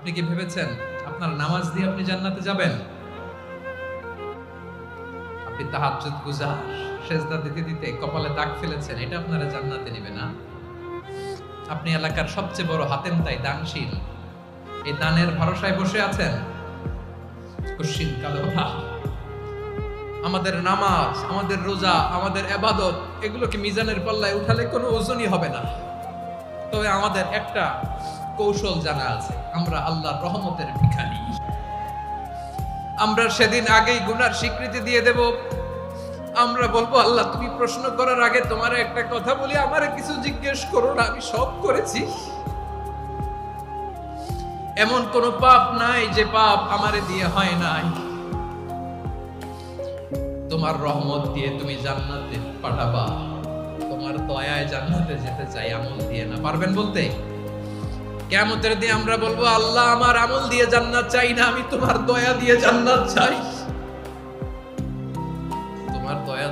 আপনি কি ভেবেছেন আপনার নামাজ দিয়ে আপনি জান্নাতে যাবেন? আপনি তাহাজ্জুদ গুজার, সেজদা দিতে দিতে কপালে দাগ ফেলেছেন, এটা আপনারা জান্নাতে নেবে না? আপনি এলাকার সবচেয়ে বড় হাতেম তাই দানশীল, এই দানের ভরসায় বসে আছেন। কুশ্চিন কালো ভাব। আমাদের নামাজ, আমাদের রোজা, আমাদের ইবাদত, এগুলোকে মিজানের পাল্লায় উঠালে কোনো ওজনই হবে না। তবে আমাদের একটা কৌশল জানা আছে, আমরা আল্লাহর রহমতের ভিখারি। আমরা সেদিন আগেই গুনার স্বীকৃতি দিয়ে দেব। আমরা বলবো, আল্লাহ তুমি প্রশ্ন করার আগে তোমার একটা কথা বলি, আমারে কিছু জিজ্ঞেস করো না, আমি সব করেছি। এমন কোন পাপ নাই যে পাপ আমারে দিয়ে হয় নাই। তোমার রহমত দিয়ে তুমি জান্নাতে পাঠাবা, তোমার দয়ায় জান্নাতে যেতে চাই, আমল দিয়ে না। পারবেন বলতে? কিয়ামতের দিন আমরা বলবো, আল্লাহ আমার আমল দিয়ে জান্নাত চাই না, আমি তোমার দয়া দিয়ে জান্নাত চাই। তোমার দয়া